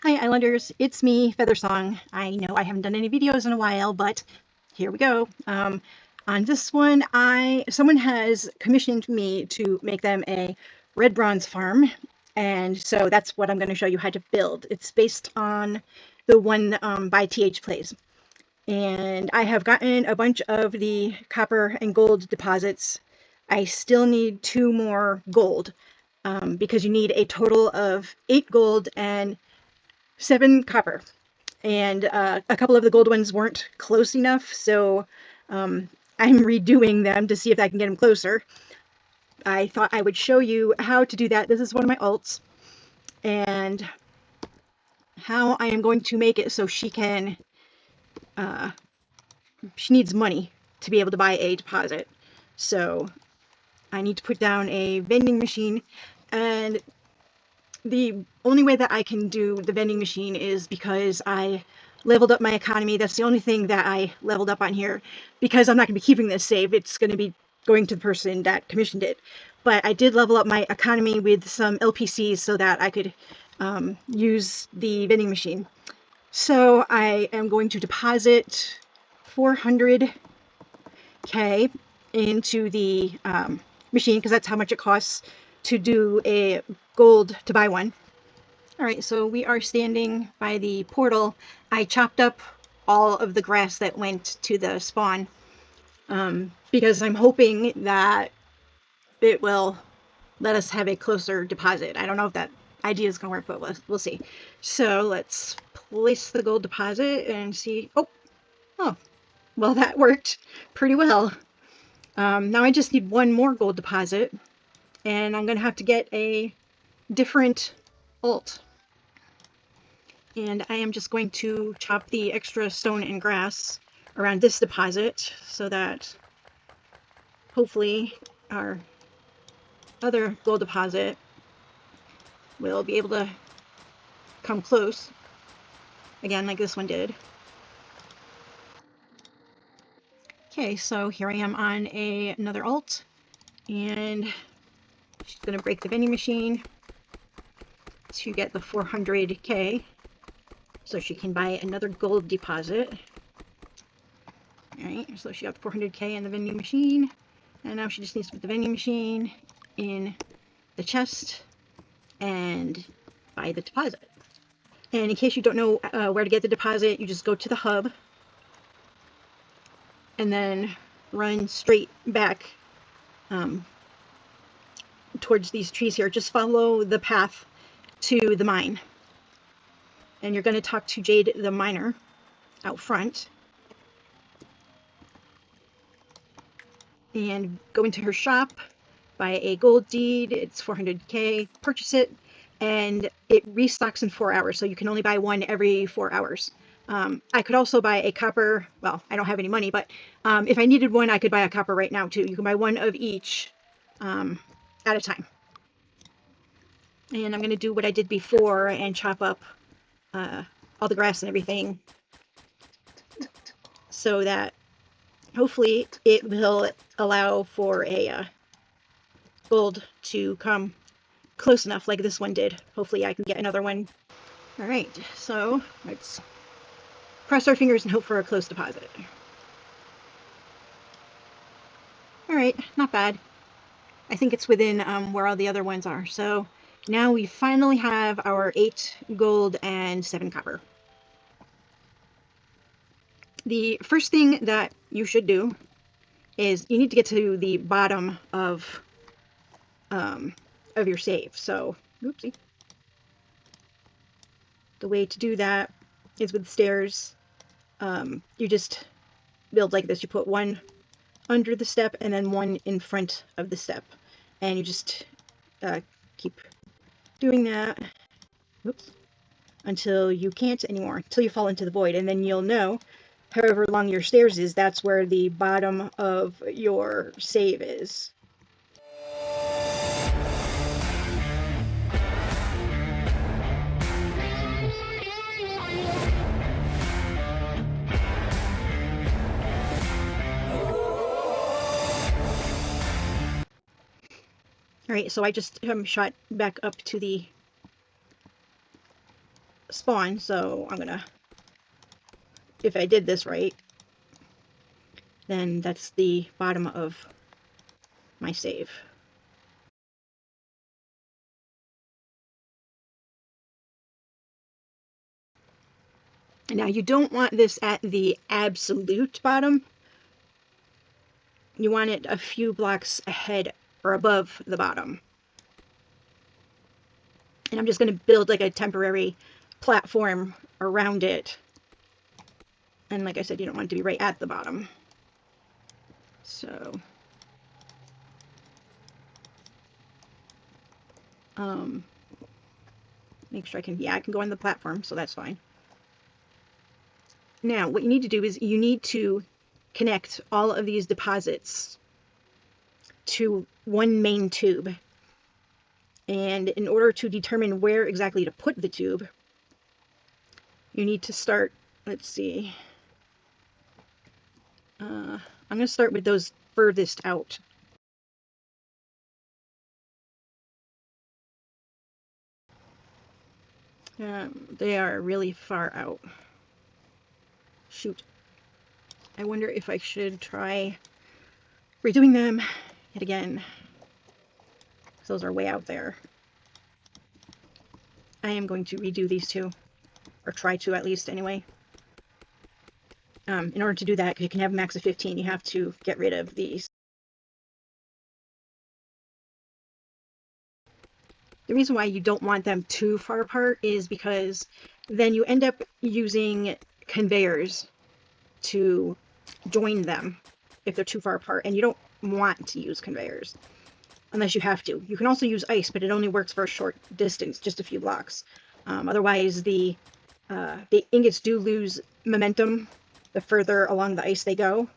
Hi Islanders, it's me, Feathersong. I know I haven't done any videos in a while, but here we go. On this one, someone has commissioned me to make them a red bronze farm, and so that's what I'm going to show you how to build. It's based on the one by TH Plays. And I have gotten a bunch of the copper and gold deposits. I still need 2 more gold, because you need a total of 8 gold and 7 copper. And a couple of the gold ones weren't close enough, so I'm redoing them to see if I can get them closer. I thought I would show you how to do that. This is one of my alts, and how I am going to make it so she needs money to be able to buy a deposit. So I need to put down a vending machine, and the only way that I can do the vending machine is because I leveled up my economy. That's the only thing that I leveled up on here, because I'm not going to be keeping this save. It's going to be going to the person that commissioned it. But I did level up my economy with some LPCs so that I could use the vending machine. So I am going to deposit 400k into the machine, because that's how much it costs to do a gold to buy one. All right, so we are standing by the portal. I chopped up all of the grass that went to the spawn, because I'm hoping that it will let us have a closer deposit. I don't know if that idea is going to work, but we'll see. So let's place the gold deposit and see. Oh, well, that worked pretty well. Now I just need 1 more gold deposit, and I'm going to have to get a different alt. And I am just going to chop the extra stone and grass around this deposit so that hopefully our other gold deposit will be able to come close again, like this one did. Okay, so here I am on another alt, and she's going to break the vending machine to get the 400k so she can buy another gold deposit. Alright, so she got the 400k in the vending machine, and now she just needs to put the vending machine in the chest and buy the deposit. And in case you don't know where to get the deposit, you just go to the hub and then run straight back towards these trees here. Just follow the path to the mine. And you're going to talk to Jade the miner out front. And go into her shop, buy a gold deed. It's 400k. Purchase it, and it restocks in 4 hours, so you can only buy one every 4 hours. I could also buy a copper. Well, I don't have any money, but if I needed one, I could buy a copper right now too. You can buy one of each at a time. And I'm going to do what I did before and chop up all the grass and everything, so that hopefully it will allow for a gold to come close enough like this one did. Hopefully I can get another one. Alright, so let's cross our fingers and hope for a close deposit. Alright, not bad. I think it's within where all the other ones are. So now we finally have our 8 gold and 7 copper. The first thing that you should do is you need to get to the bottom of your save. So, oopsie. The way to do that is with stairs. You just build like this. You put one under the step and then one in front of the step, and you just keep doing that, oops, until you can't anymore, until you fall into the void, and then you'll know, however long your stairs is, that's where the bottom of your save is. Alright, so I just shot back up to the spawn, so I'm gonna, if I did this right, then that's the bottom of my save. Now you don't want this at the absolute bottom. You want it a few blocks ahead or above the bottom. And I'm just going to build like a temporary platform around it. And like I said, you don't want it to be right at the bottom. So, make sure I can go on the platform, so that's fine. Now, what you need to do is you need to connect all of these deposits to one main tube. And in order to determine where exactly to put the tube, you need to start, let's see, I'm going to start with those furthest out. They are really far out. Shoot. I wonder if I should try redoing them yet again. Those are way out there. I am going to redo these two, or try to at least anyway. In order to do that, because you can have a max of 15, you have to get rid of these. The reason why you don't want them too far apart is because then you end up using conveyors to join them if they're too far apart, and you don't want to use conveyors unless you have to. You can also use ice, but it only works for a short distance, just a few blocks. Otherwise, the ingots do lose momentum the further along the ice they go,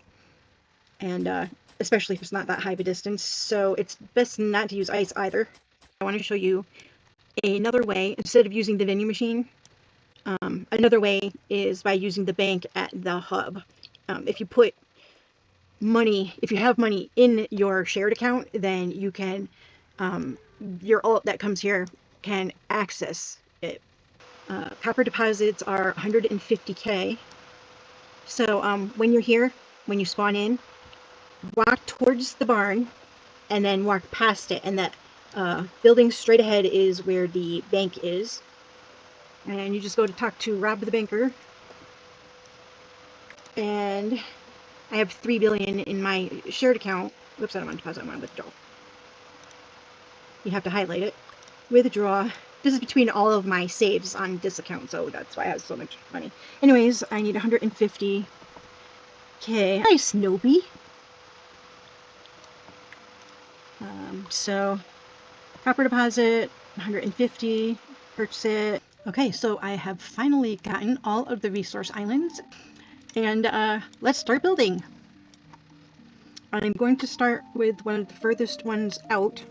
and especially if it's not that high of a distance. So it's best not to use ice either. I want to show you another way. Instead of using the vending machine, another way is by using the bank at the hub. If you put money, if you have money in your shared account, then you can, your alt that comes here can access it. Copper deposits are 150k. So when you're here, when you spawn in, walk towards the barn and then walk past it, and that building straight ahead is where the bank is. And you just go to talk to Rob the banker. And I have 3 billion in my shared account. Whoops, I don't want to deposit, I want to withdraw. You have to highlight it. Withdraw. This is between all of my saves on this account, so that's why I have so much money. Anyways, I need 150k. Hi, Snoopy. So copper deposit, 150, purchase it. Okay, so I have finally gotten all of the resource islands, and let's start building. I'm going to start with one of the furthest ones out.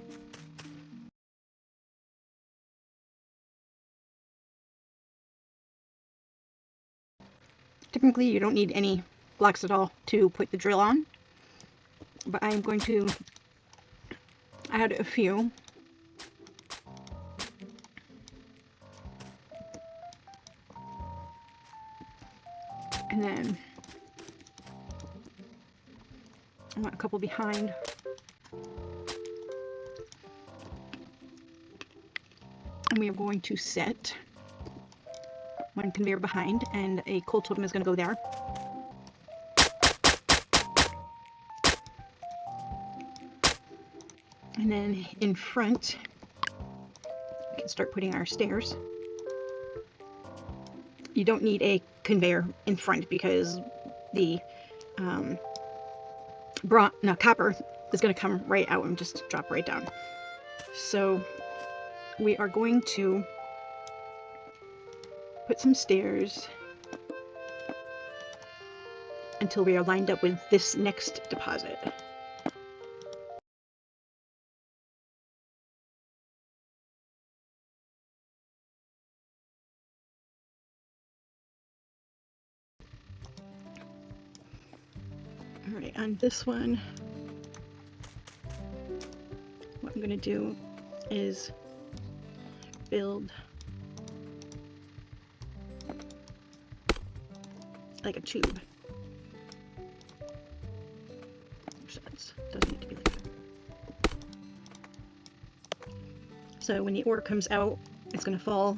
Typically, you don't need any blocks at all to put the drill on, but I'm going to add a few. And then I want a couple behind. And we are going to set one conveyor behind, and a coal totem is going to go there. And then in front, we can start putting our stairs. You don't need a conveyor in front because the copper is going to come right out and just drop right down. So we are going to put some stairs until we are lined up with this next deposit. Alright, on this one, what I'm going to do is build like a tube. So it doesn't need to be like that. So when the ore comes out, it's going to fall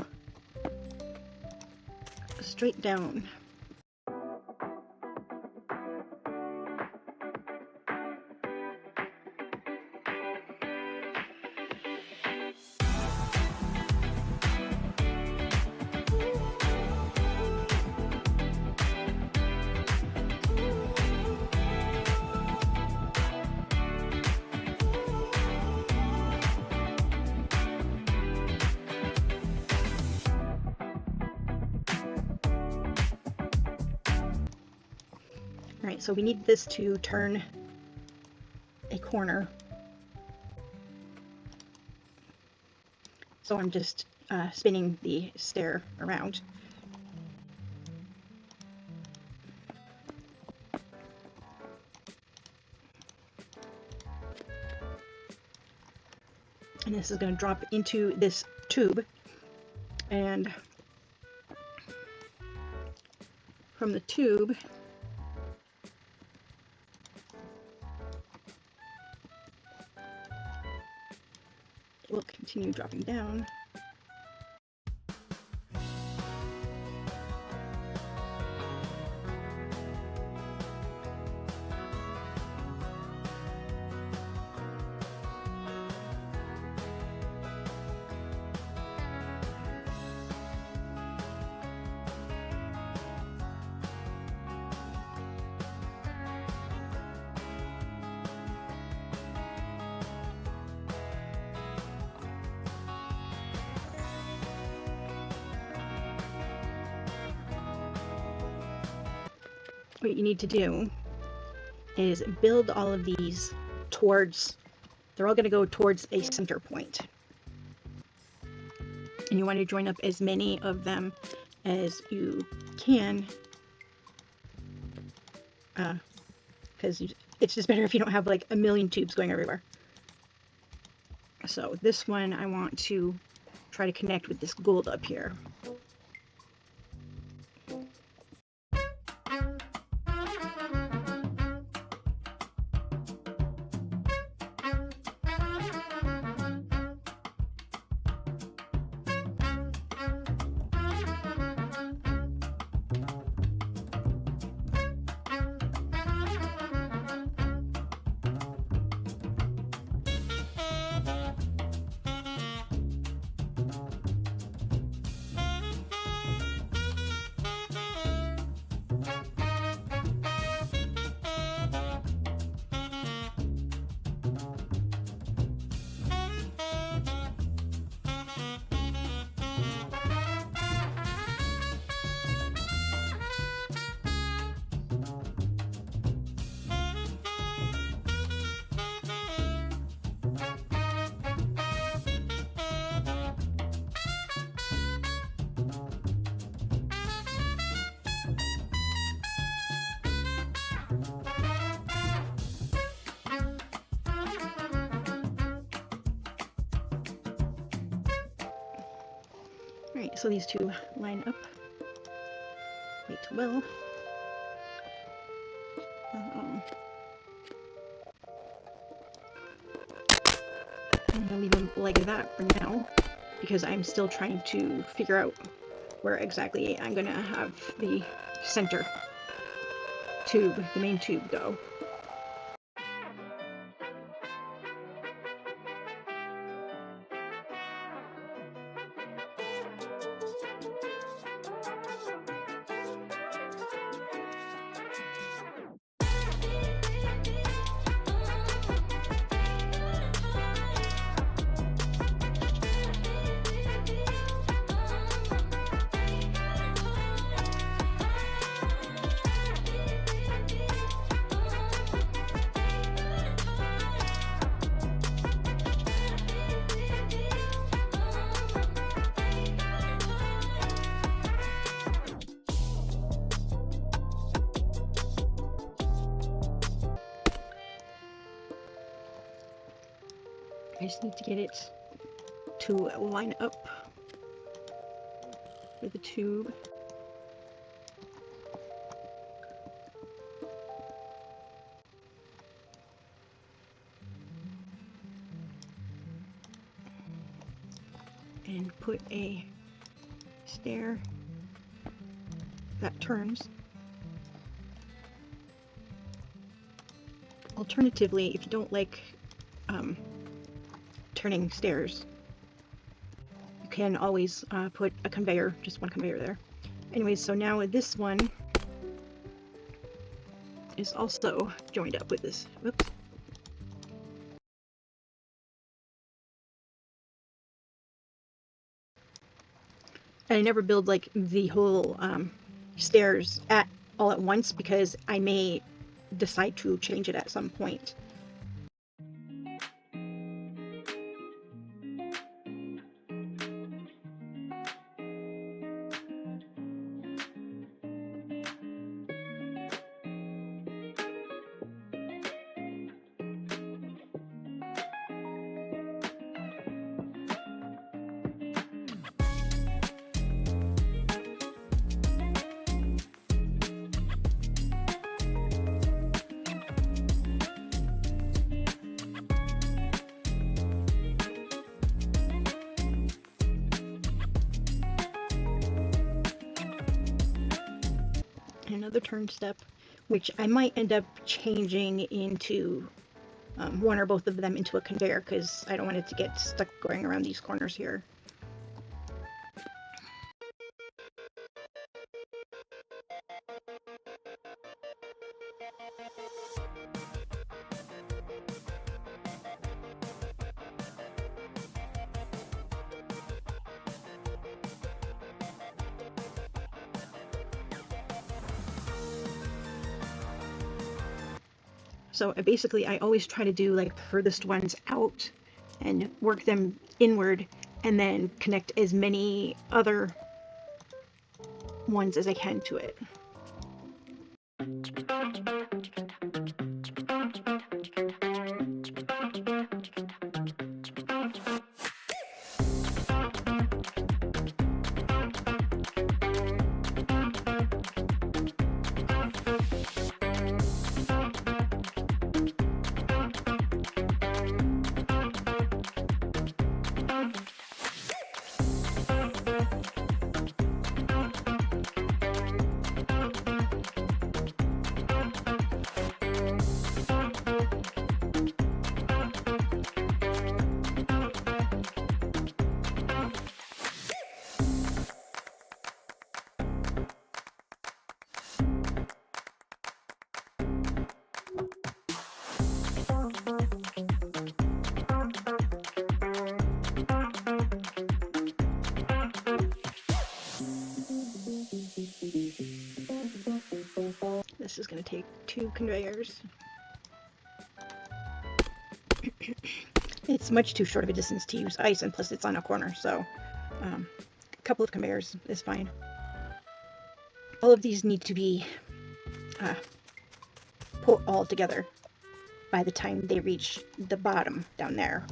straight down. Alright, so we need this to turn a corner. So I'm just spinning the stair around. And this is going to drop into this tube. And from the tube, it will continue dropping down. What you need to do is build all of these towards, they're all going to go towards a center point. And you want to join up as many of them as you can, because it's just better if you don't have like a million tubes going everywhere. So this one I want to try to connect with this gold up here. Alright, so these two line up quite well. I'm gonna leave them like that for now, because I'm still trying to figure out where exactly I'm gonna have the center tube, the main tube, go. I just need to get it to line up with the tube. and put a stair that turns. Alternatively, if you don't like turning stairs, you can always put a conveyor, just one conveyor there. Anyways, so now this one is also joined up with this. Whoops. And I never build like the whole stairs all at once because I may decide to change it at some point. Another turn step, which I might end up changing into one or both of them into a conveyor because I don't want it to get stuck going around these corners here. So basically I always try to do like the furthest ones out and work them inward and then connect as many other ones as I can to it. This is going to take 2 conveyors. It's much too short of a distance to use ice, and plus it's on a corner, so a couple of conveyors is fine. All of these need to be put all together by the time they reach the bottom down there.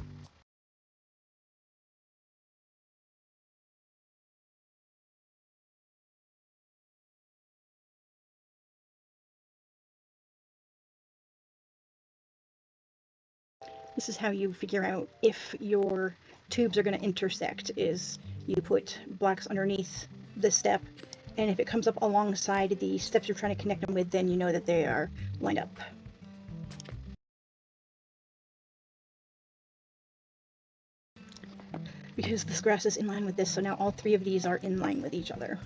This is how you figure out if your tubes are going to intersect, is you put blocks underneath the step, and if it comes up alongside the steps you're trying to connect them with, then you know that they are lined up. Because this grass is in line with this, so now all 3 of these are in line with each other.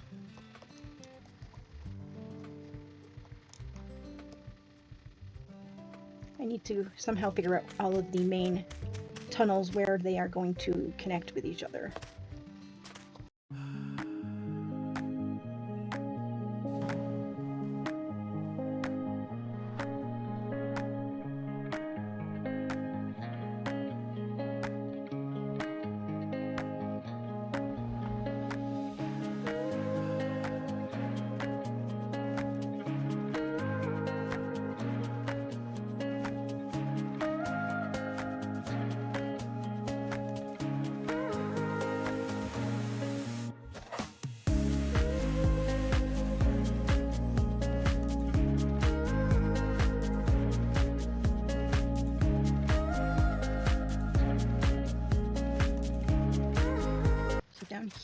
I need to somehow figure out all of the main tunnels where they are going to connect with each other.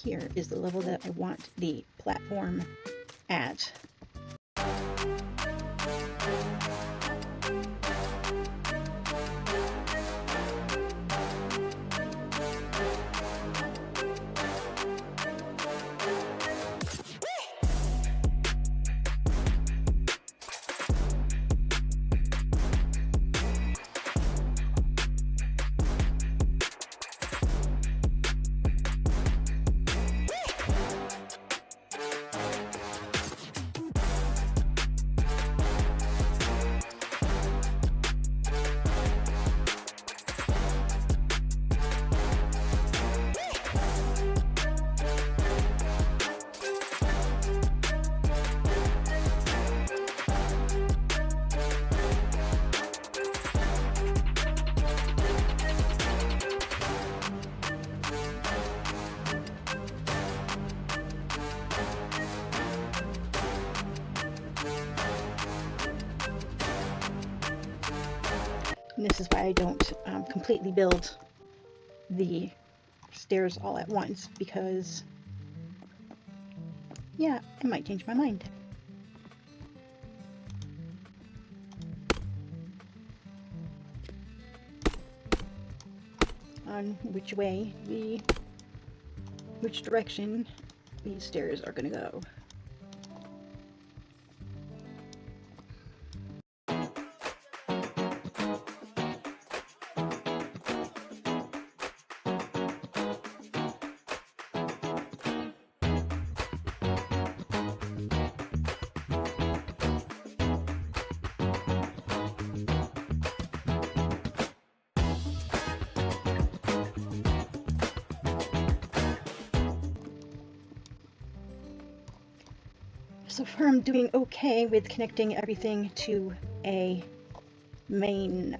here is the level that I want the platform at. And this is why I don't completely build the stairs all at once, because yeah, I might change my mind. On which direction these stairs are going to go. So far I'm doing okay with connecting everything to a main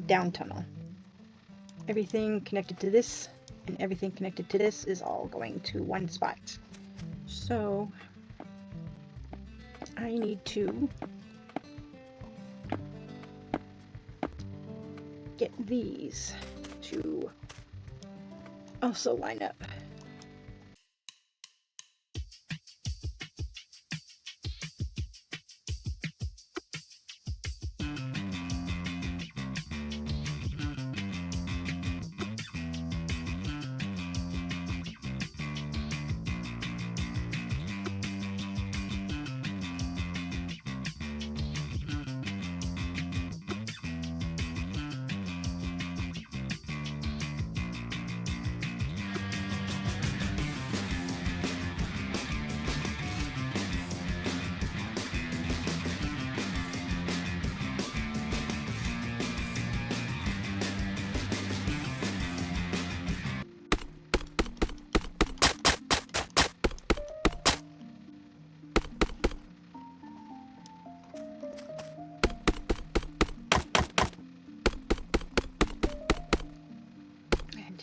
down tunnel. Everything connected to this and everything connected to this is all going to one spot. So I need to get these to also line up.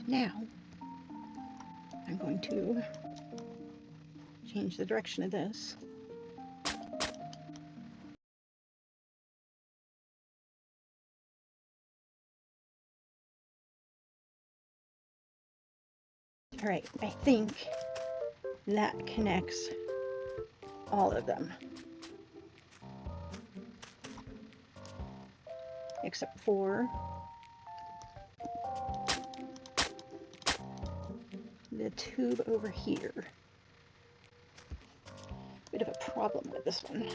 Now, I'm going to change the direction of this. All right, I think that connects all of them. Except for the tube over here. Bit of a problem with this one.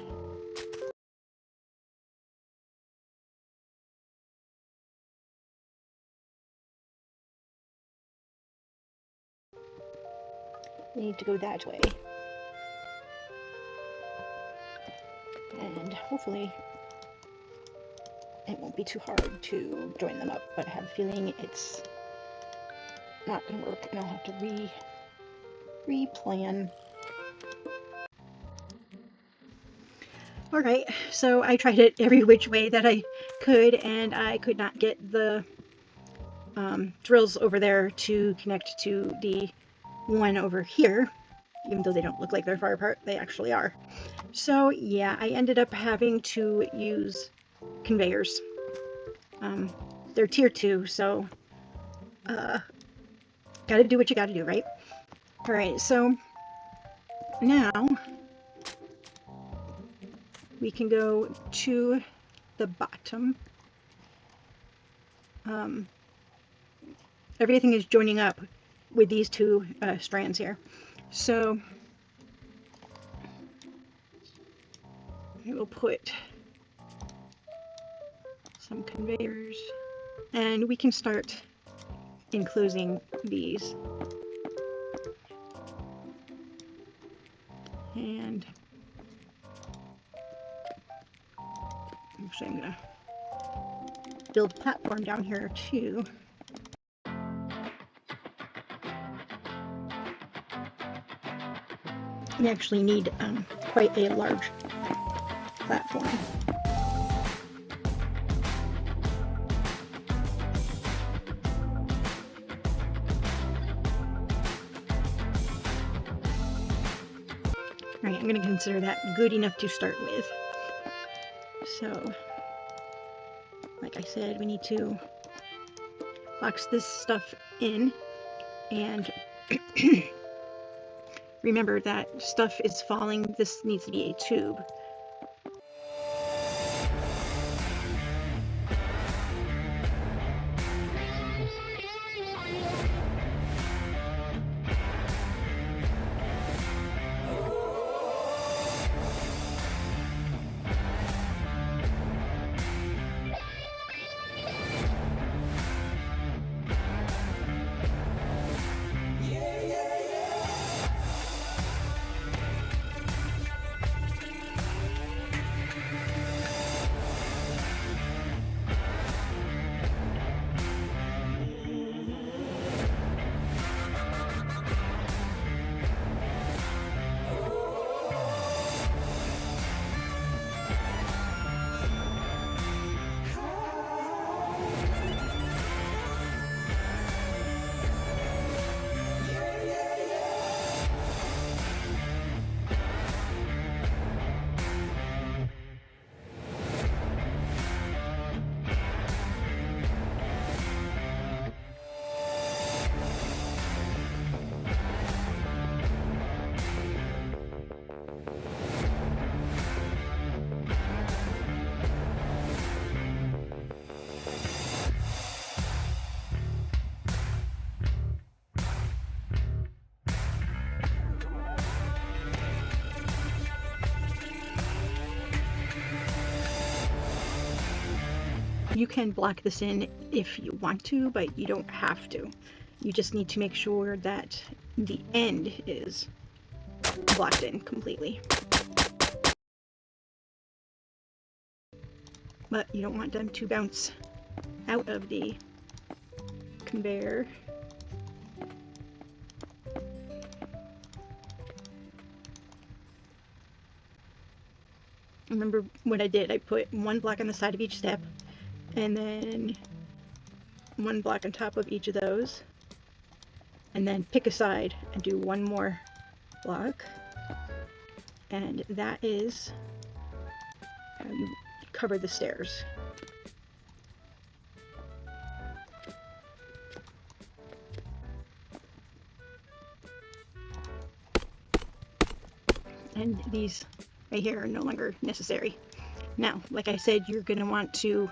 We need to go that way. And hopefully it won't be too hard to join them up, but I have a feeling it's not going to work and I'll have to re-plan. Alright, so I tried it every which way that I could, and I could not get the drills over there to connect to the one over here. even though they don't look like they're far apart, they actually are. So yeah, I ended up having to use conveyors. They're tier 2, so gotta do what you gotta do, right? Alright, so now we can go to the bottom. Everything is joining up with these two strands here. So we will put some conveyors and we can start enclosing these. And actually I'm gonna build a platform down here too. We actually need quite a large platform. Alright, I'm going to consider that good enough to start with. So, like I said, we need to box this stuff in, and remember that stuff is falling. This needs to be a tube. You can block this in if you want to, but you don't have to. You just need to make sure that the end is blocked in completely. But you don't want them to bounce out of the conveyor. Remember what I did? I put one block on the side of each step, and then one block on top of each of those, and then pick a side and do one more block, and that is how you cover the stairs. And these right here are no longer necessary. Now, like I said, you're going to want to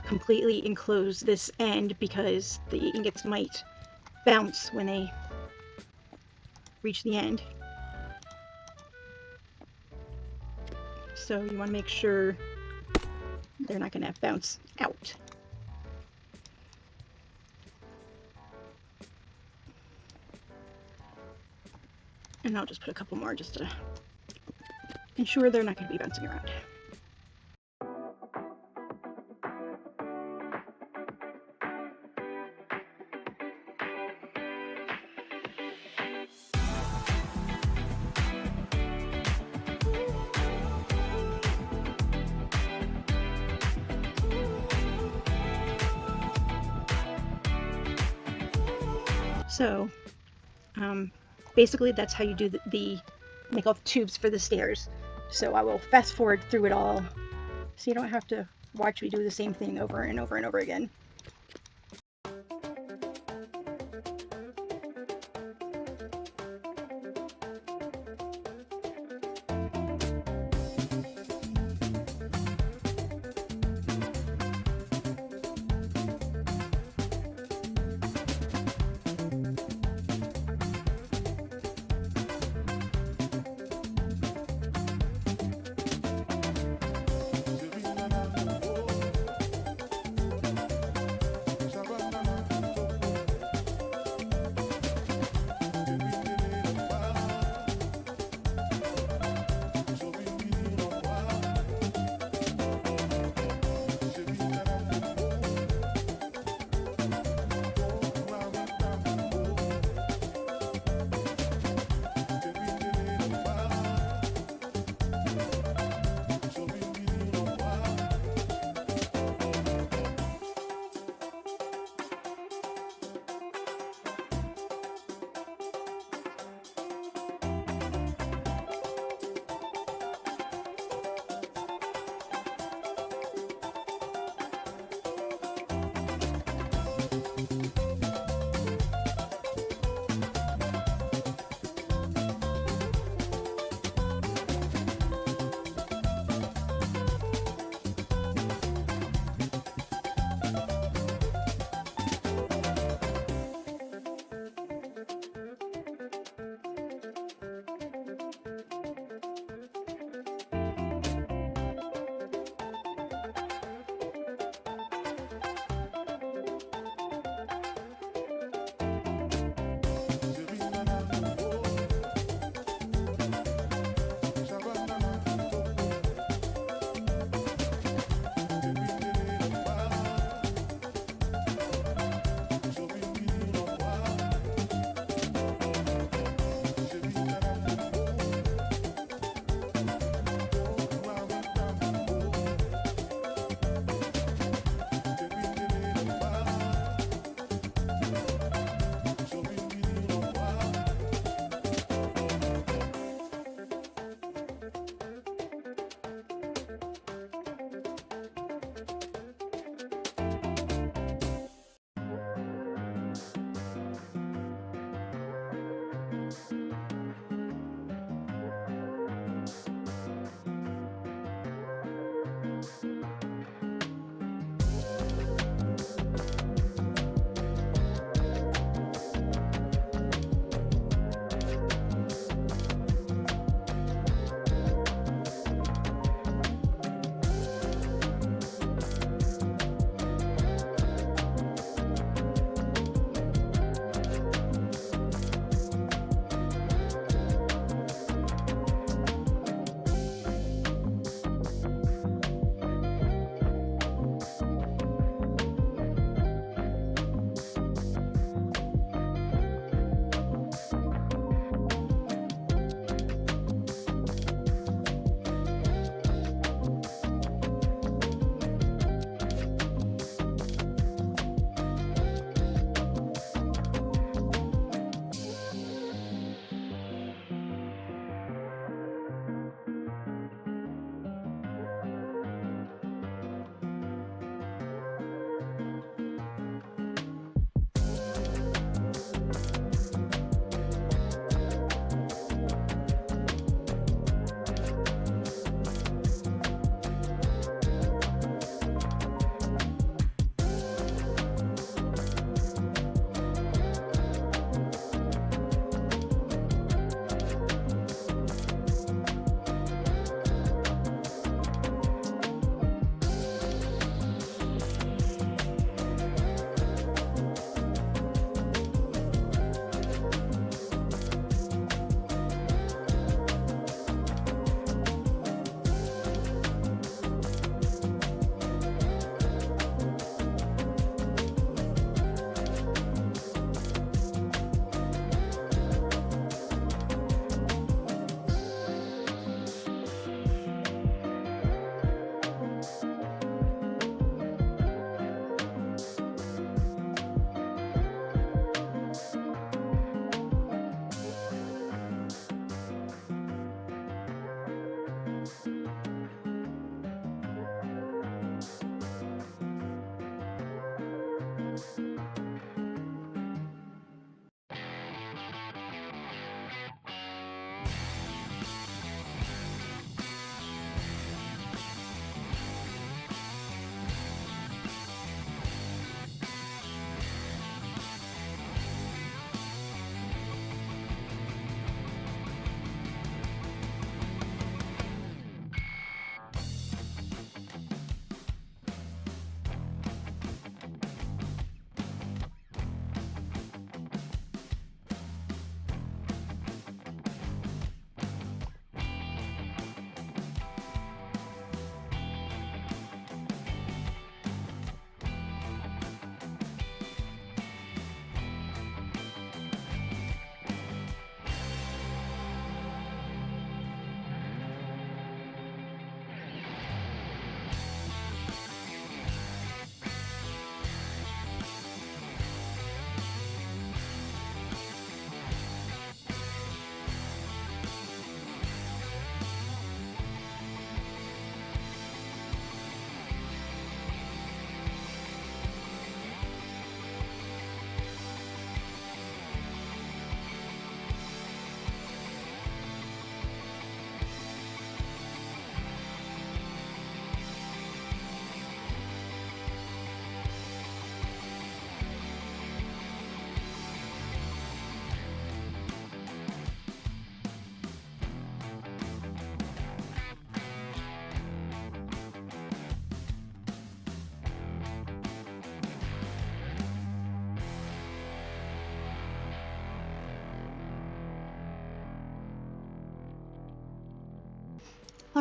completely enclose this end because the ingots might bounce when they reach the end. So you want to make sure they're not going to bounce out. And I'll just put a couple more just to ensure they're not going to be bouncing around. So, basically that's how you do the make all the tubes for the stairs. So I will fast forward through it all so you don't have to watch me do the same thing over and over and over again.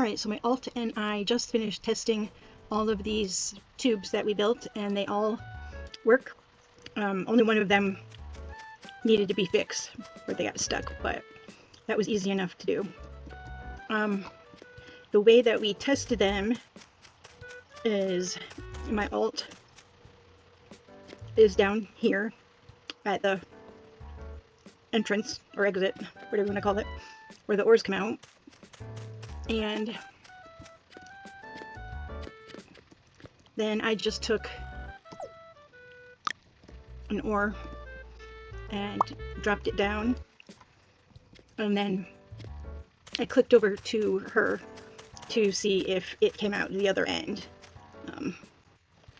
Alright, so my alt and I just finished testing all of these tubes that we built, and they all work. Only one of them needed to be fixed where they got stuck, but that was easy enough to do. The way that we tested them is my alt is down here at the entrance or exit, whatever you want to call it, where the ores come out. And then I just took an ore and dropped it down, and then I clicked over to her to see if it came out the other end,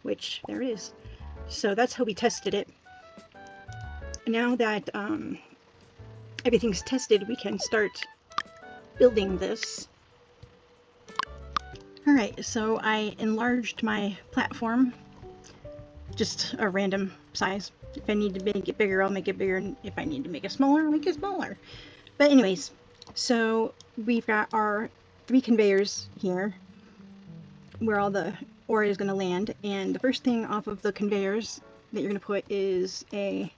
which there it is. So that's how we tested it. Now that everything's tested, we can start building this. Alright, so I enlarged my platform, just a random size. If I need to make it bigger, I'll make it bigger, and if I need to make it smaller, I'll make it smaller. But anyways, so we've got our 3 conveyors here where all the ore is going to land, and the first thing off of the conveyors that you're going to put is a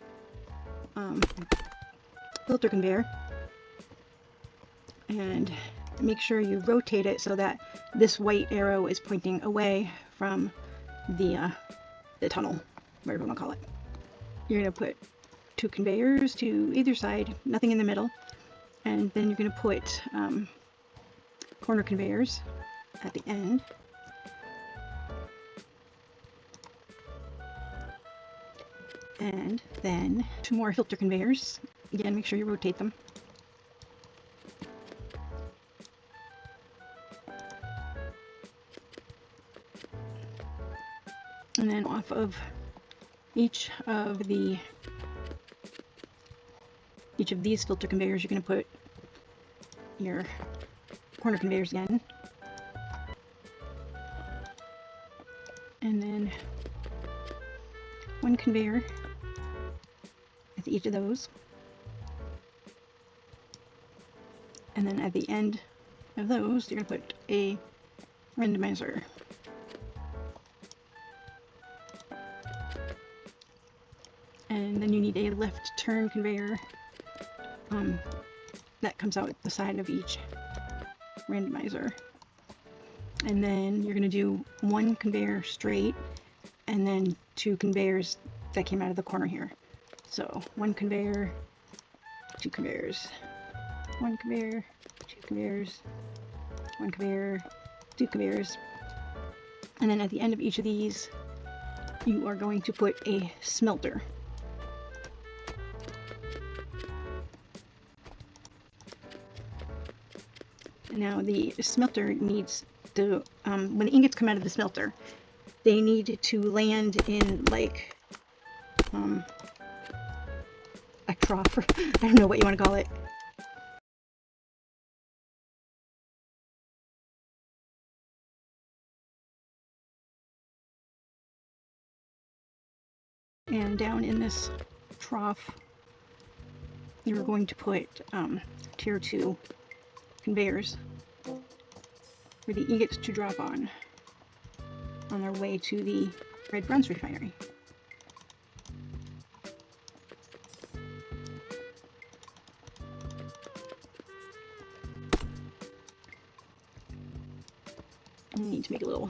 filter conveyor, and make sure you rotate it so that this white arrow is pointing away from the tunnel, whatever you want to call it. You're going to put 2 conveyors to either side, nothing in the middle, and then you're going to put corner conveyors at the end. And then 2 more filter conveyors. Again, make sure you rotate them. And then off of each of these filter conveyors, you're going to put your corner conveyors again. And then 1 conveyor at each of those. And then at the end of those, you're going to put a randomizer. And then you need a left turn conveyor that comes out the side of each randomizer. And then you're going to do 1 conveyor straight, and then 2 conveyors that came out of the corner here. So 1 conveyor, 2 conveyors, 1 conveyor, 2 conveyors, 1 conveyor, 2 conveyors. And then at the end of each of these, you are going to put a smelter. Now the smelter needs to, when the ingots come out of the smelter, they need to land in like a trough, or I don't know what you want to call it. And down in this trough, you're going to put tier 2 conveyors for the ingots to drop on their way to the red bronze refinery. We need to make a little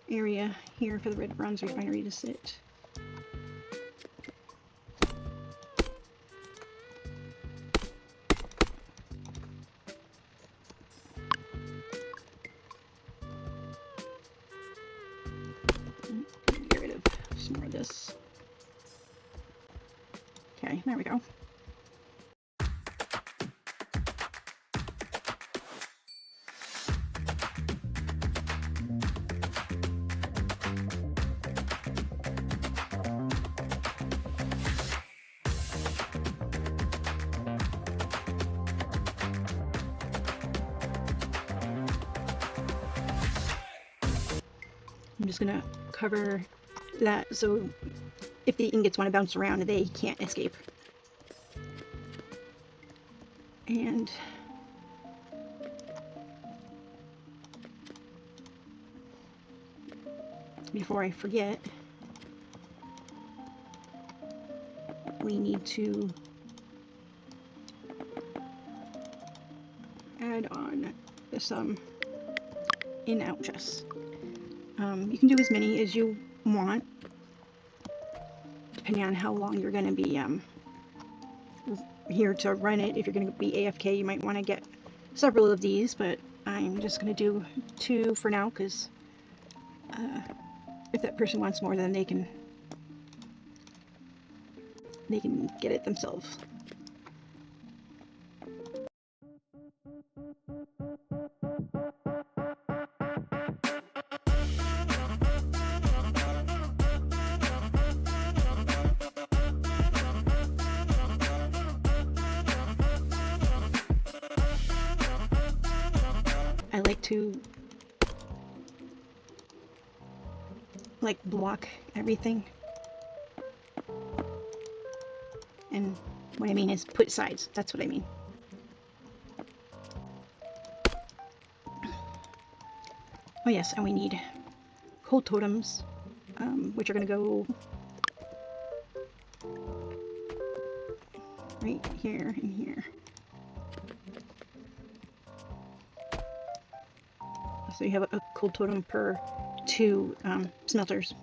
area here for the red bronze refinery to sit. Get rid of some more of this. Okay, there we go. I'm just gonna cover that so if the ingots want to bounce around, they can't escape. And before I forget, we need to add on some in-out chests. You can do as many as you want, depending on how long you're going to be here to run it. If you're going to be AFK, you might want to get several of these, but I'm just going to do 2 for now, because if that person wants more, then they can get it themselves. I like to block everything, and what I mean is put sides. That's what I mean. Oh yes, and we need cold totems, which are going to go right here and here. So you have a cold totem per 2 smelters.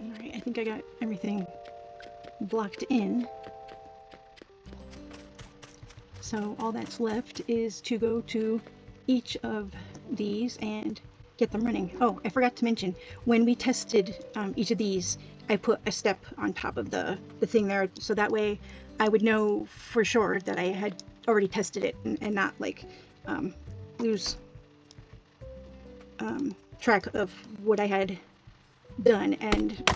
Alright, I think I got everything blocked in. So all that's left is to go to each of these and get them running. Oh, I forgot to mention, when we tested each of these, I put a step on top of the thing there, so that way I would know for sure that I had already tested it, and not like lose track of what I had done. And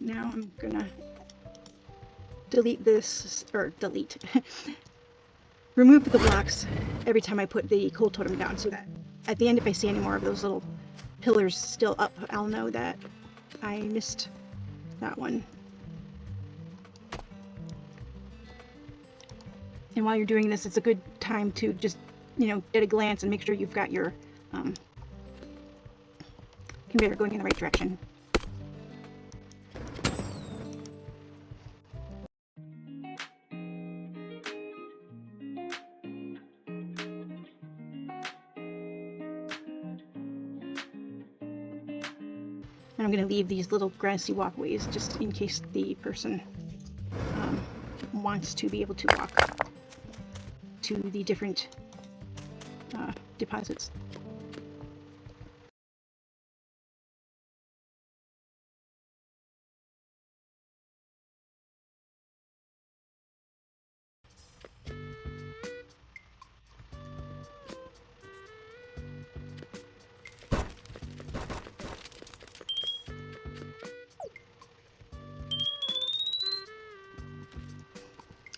now I'm gonna delete this, or delete remove the blocks every time I put the cold totem down, so that at the end, if I see any more of those little pillars still up, I'll know that I missed that one. And while you're doing this, it's a good time to just, get a glance and make sure you've got your conveyor going in the right direction. And I'm going to leave these little grassy walkways just in case the person wants to be able to walk to the different deposits.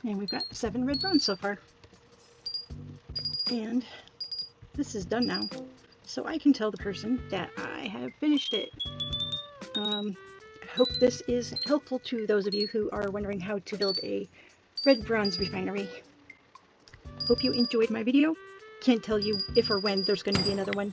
And we've got 7 red bronze so far. And this is done now, so I can tell the person that I have finished it. I hope this is helpful to those of you who are wondering how to build a red bronze refinery. Hope you enjoyed my video. Can't tell you if or when there's going to be another one.